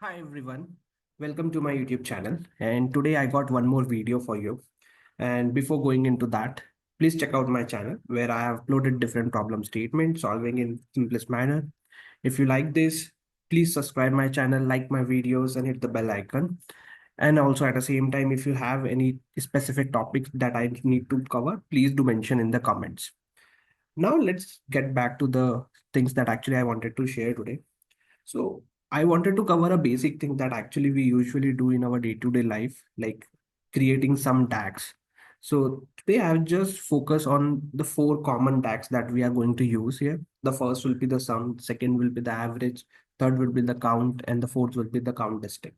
Hi everyone, welcome to my YouTube channel. And today I got one more video for you. And before going into that, please check out my channel where I have uploaded different problem statements solving in simplest manner. If you like this, please subscribe my channel, like my videos, and hit the bell icon. And also at the same time, if you have any specific topics that I need to cover, please do mention in the comments. Now let's get back to the things that actually I wanted to share today. So I wanted to cover a basic thing that actually we usually do in our day-to-day life, like creating some tags. So today I'll just focus on the four common tags that we are going to use here. The first will be the sum, second will be the average, third will be the count, and the fourth will be the count distinct.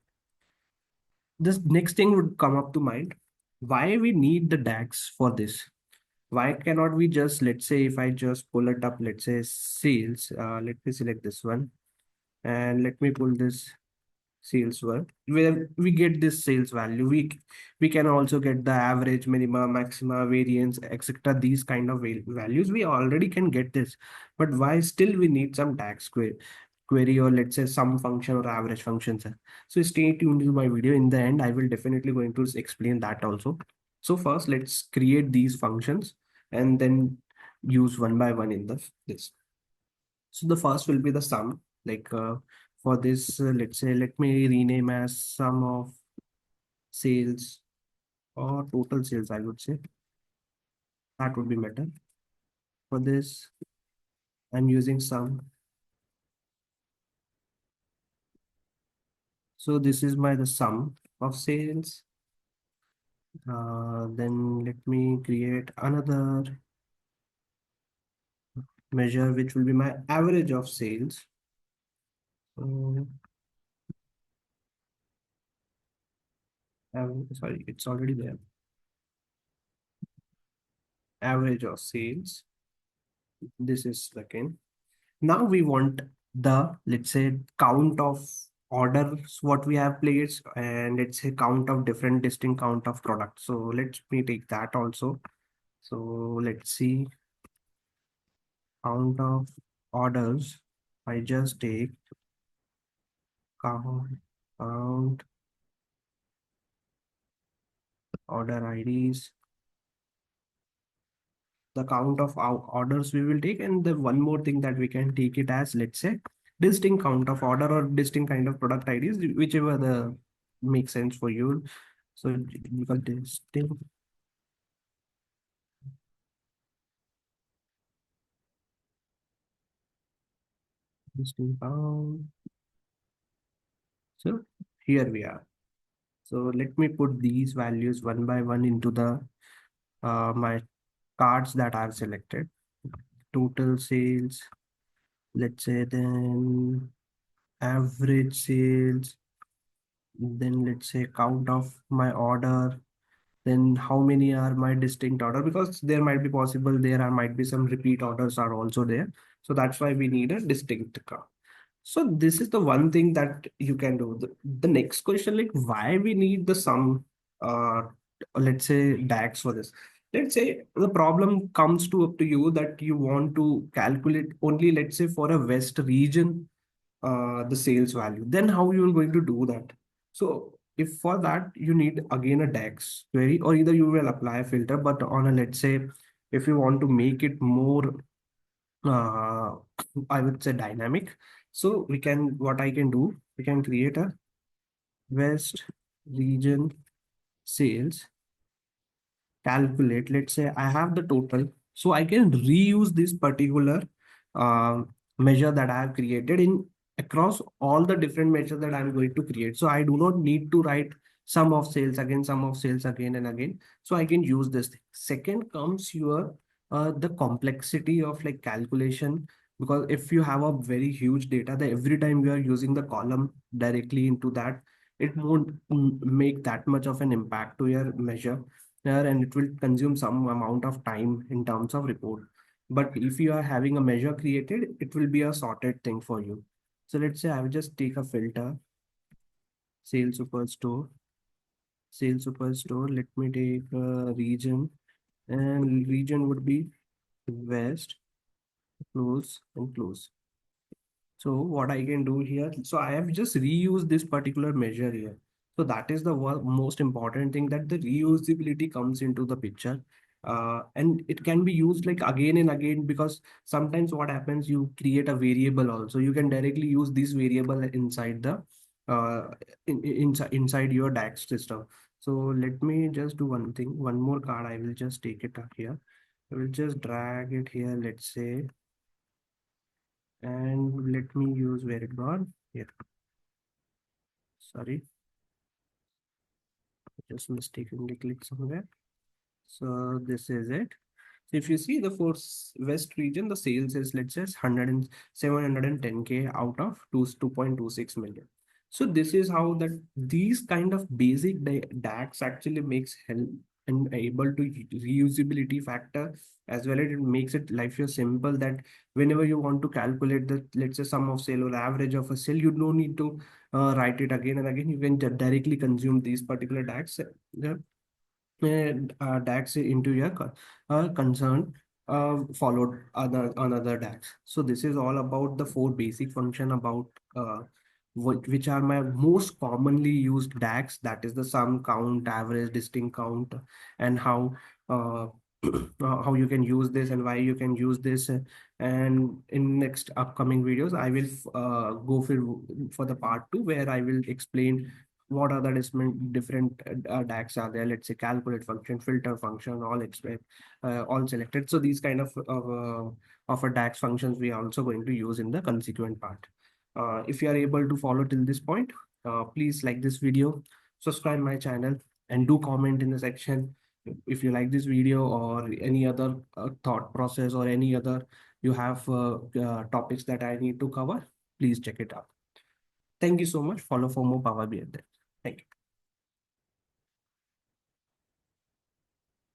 This next thing would come up to mind. Why we need the DAX for this? Why cannot we just, let's say, if I just pull it up, let's say sales, let me select this one and let me pull this sales word where we get this sales value. We can also get the average, minima, maxima, variance, etc. These kind of values we already can get this, but why still we need some tax query, or let's say some function or average function, sir? So stay tuned to my video. In the end I will definitely going to explain that also. So first let's create these functions and then use one by one in this. So the first will be the sum. Like for this, let's say, let me rename as sum of sales or total sales, I would say. That would be better. For this, I'm using sum. So this is the sum of sales. Then let me create another measure, which will be my average of sales. So, sorry, it's already there. Average of sales. This is second. Now we want the, let's say, count of orders what we have placed, and let's say count of different distinct count of products. So let me take that also. So let's see, count of orders. I just take count order IDs, the count of our orders we will take, and the one more thing that we can take it as, let's say, distinct count of order or distinct kind of product IDs, whichever the makes sense for you. So because distinct count. So here we are. So let me put these values one by one into the my cards that I've selected. Total sales, let's say, then average sales, then let's say count of my order, then how many are my distinct order, because there might be possible there are might be some repeat orders are also there. So that's why we need a distinct count. So this is the one thing that you can do. The next question, like why we need the sum, uh, let's say DAX for this. Let's say the problem comes to up to you that you want to calculate only, let's say, for a West region, the sales value. Then how you are going to do that? So if for that you need again a DAX query, or either you will apply a filter, but on a, let's say, if you want to make it more uh, I would say dynamic. So we can, what I can do, we can create a West region sales, calculate. Let's say I have the total, so I can reuse this particular uh, measure that I have created in across all the different measures that I'm going to create. So I do not need to write sum of sales again, sum of sales again and again. So I can use this thing. Second comes your the complexity of like calculation, because if you have a very huge data, that every time you are using the column directly into that, it won't make that much of an impact to your measure there, and it will consume some amount of time in terms of report. But if you are having a measure created, it will be a sorted thing for you. So let's say I will just take a filter, sales superstore, sales superstore. Let me take a region, and region would be west, close and close. So what I can do here, so I have just reused this particular measure here. So that is the most important thing, that the reusability comes into the picture. And it can be used like again and again, because sometimes what happens, you create a variable also. You can directly use this variable inside the uh, inside your DAX system. So let me just do one thing. One more card, I will just take it up here. I will just drag it here, let's say, and let me use where it gone here. Sorry, just mistakenly clicked somewhere. So this is it. So if you see the West region, the sales is, let's say, 100 and 710K out of 2.26 million. So this is how that these kind of basic DAX actually makes help and able to reusability factor, as well as it makes it life here simple, that whenever you want to calculate the, let's say, sum of sale or average of a sale, you don't need to write it again and again. You can directly consume these particular DAX. DAX into your concern, followed another DAX. So this is all about the four basic function about which are my most commonly used DAX. That is the sum, count, average, distinct count, and uh, how you can use this and why you can use this. And in next upcoming videos, I will go for the part two, where I will explain what are the different DAX are there. Let's say calculate function, filter function, all expect, all selected. So these kind of a DAX functions we are also going to use in the consequent part. If you are able to follow till this point, please like this video, subscribe my channel, and do comment in the section if you like this video, or any other thought process, or any other you have topics that I need to cover. Please check it out. Thank you so much. Follow for more Power BI there. Thank you.